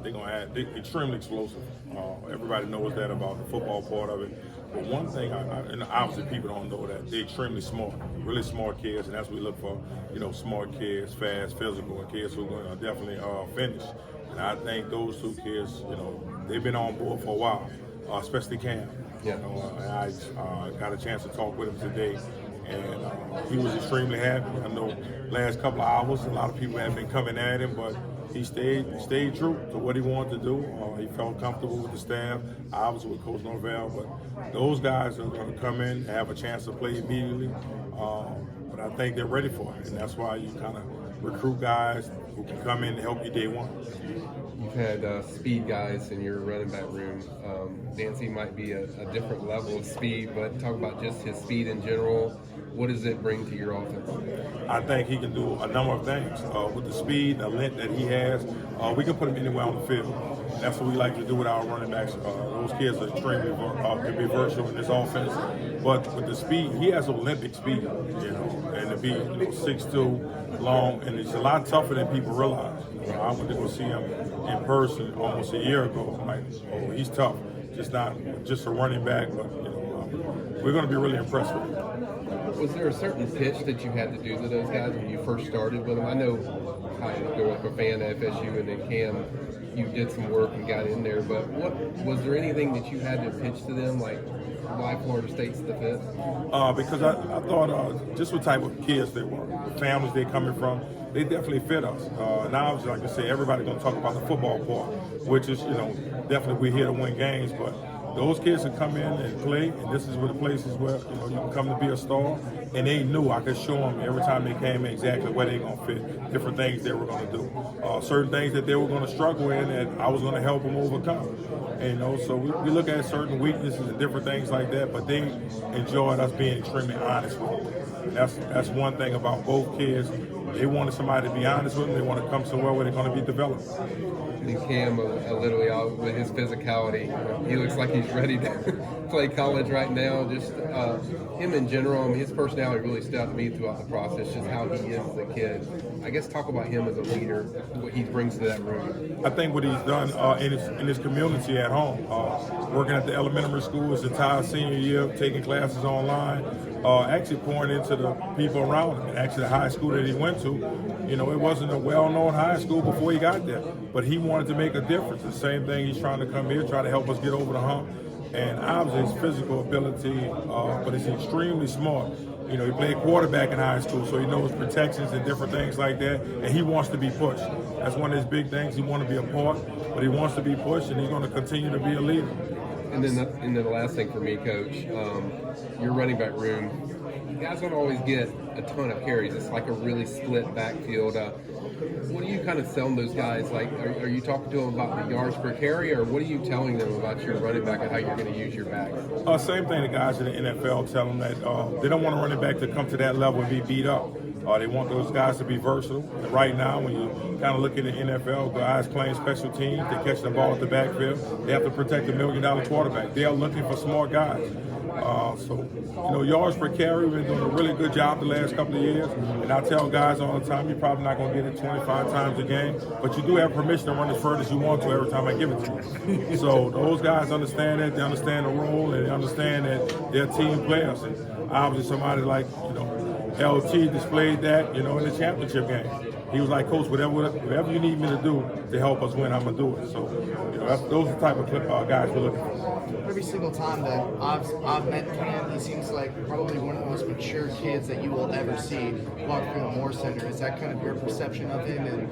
They're extremely explosive. Everybody knows that about the football part of it. But one thing, and obviously people don't know that they're extremely smart, really smart kids, and that's what we look for. Smart kids, fast, physical, and kids who are going to definitely finish. And I think those two kids, they've been on board for a while, especially Cam. Yeah. And I got a chance to talk with him today, and he was extremely happy. I know last couple of hours, a lot of people have been coming at him, but he stayed true to what he wanted to do. He felt comfortable with the staff, obviously with Coach Norvell, but those guys are going to come in and have a chance to play immediately. But I think they're ready for it, and that's why you kind of recruit guys who can come in and help you day one. You've had speed guys in your running back room. Dancy might be a different level of speed, but talk about just his speed in general. What does it bring to your offense? I think he can do a number of things. With the speed, the length that he has, we can put him anywhere on the field. That's what we like to do with our running backs. Those kids are extremely can be versatile in this offense. But with the speed, he has Olympic speed, and to be 6'2", long, and it's a lot tougher than people realize. I went to go see him in person almost a year ago. I'm like, oh, he's tough. Just not just a running back, but we're going to be really impressed with him. Was there a certain pitch that you had to do to those guys when you first started with them? I know I grew up a fan of FSU, and then Cam, you did some work and got in there, but was there anything that you had to pitch to them, like why Florida State's the fit? Because I thought just what type of kids they were, the families they're coming from, they definitely fit us. And obviously, like I say, everybody's going to talk about the football part, which is, definitely we're here to win games, but those kids can come in and play, and this is where the places where you can come to be a star. And they knew I could show them every time they came in exactly where they're going to fit, different things they were going to do, certain things that they were going to struggle in, and I was going to help them overcome. And so we look at certain weaknesses and different things like that, but they enjoyed us being extremely honest with them. That's one thing about both kids. They wanted somebody to be honest with them. They want to come somewhere where they're going to be developed. And Cam, literally, with his physicality, he looks like he's ready to play college right now. Just him in general, his personality really stood out to me throughout the process, just how he is as a kid. I guess talk about him as a leader, what he brings to that room. I think what he's done in his community at home, working at the elementary school his entire senior year, taking classes online, actually pouring into the people around him. Actually, the high school that he went to, it wasn't a well-known high school before he got there, but he wanted to make a difference. The same thing, he's trying to come here, try to help us get over the hump. And obviously his physical ability, but he's extremely smart. He played quarterback in high school, so he knows protections and different things like that, and he wants to be pushed. That's one of his big things. He wants to be a part, but he wants to be pushed, and he's going to continue to be a leader. And then the last thing for me, Coach, your running back room, guys don't always get a ton of carries. It's like a really split backfield. What are you kind of telling those guys? Like, are you talking to them about the yards per carry, or what are you telling them about your running back and how you're going to use your backs? Same thing the guys in the NFL tell them that they don't want a running back to come to that level and be beat up. They want those guys to be versatile. And right now, when you kind of look at the NFL, guys playing special teams, they catch the ball at the backfield, they have to protect a $1 million quarterback. They are looking for smart guys. Yards per carry, we've been doing a really good job the last couple of years. And I tell guys all the time, you're probably not going to get it 25 times a game, but you do have permission to run as far as you want to every time I give it to you. So those guys understand that, they understand the role, and they understand that they're team players. And obviously somebody like, LT displayed that, in the championship game. He was like, Coach, whatever you need me to do to help us win, I'm going to do it. So, those are the type of guys we're looking for. Every single time that I've met Cam, he seems like probably one of the most mature kids that you will ever see walk through the Moore Center. Is that kind of your perception of him, and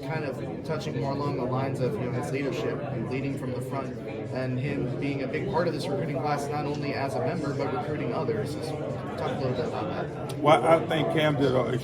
kind of touching more along the lines of his leadership and leading from the front, and him being a big part of this recruiting class, not only as a member but recruiting others? Talk a little bit about that. Well, I think Cam did a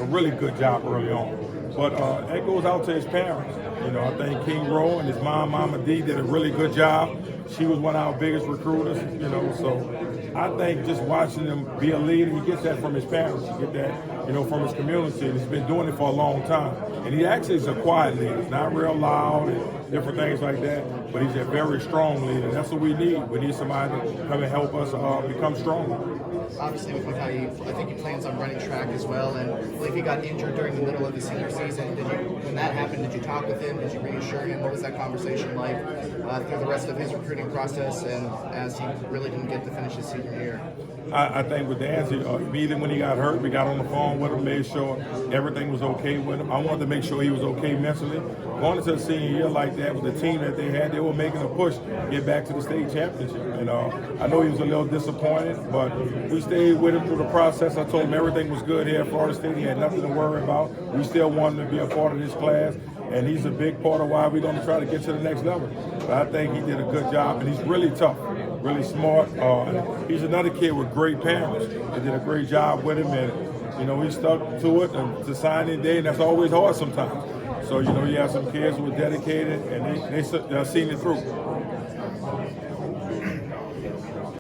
really good job early on. But it goes out to his parents. You know, I think King Rowe and his mom, Mama D, did a really good job. She was one of our biggest recruiters, you know, so I think just watching him be a leader, he gets that from his parents, he get that, you know, from his community, and he's been doing it for a long time. And he actually is a quiet leader. He's not real loud and different things like that, but he's a very strong leader. That's what we need. We need somebody to come and help us become stronger. Obviously, with how I think he plans on running track as well, and I believe he got injured during the middle of the senior season. When that happened, did you talk with him? Did you reassure him? What was that conversation like through the rest of his recruiting process, and as he really didn't get to finish his senior year? I think with Dancy, immediately when he got hurt, we got on the phone with him, made sure everything was okay with him. I wanted to make sure he was okay mentally. Going into a senior year like that with the team that they had, they were making a push to get back to the state championship. And I know he was a little disappointed, but we stayed with him through the process. I told him everything was good here at Florida State. He had nothing to worry about. We still want him to be a part of this class, and he's a big part of why we're going to try to get to the next level. But I think he did a good job, and he's really tough, really smart. He's another kid with great parents. They did a great job with him, and you know, he stuck to it and to signing day, and that's always hard sometimes. So, you know, you have some kids who are dedicated, and they've seen it through.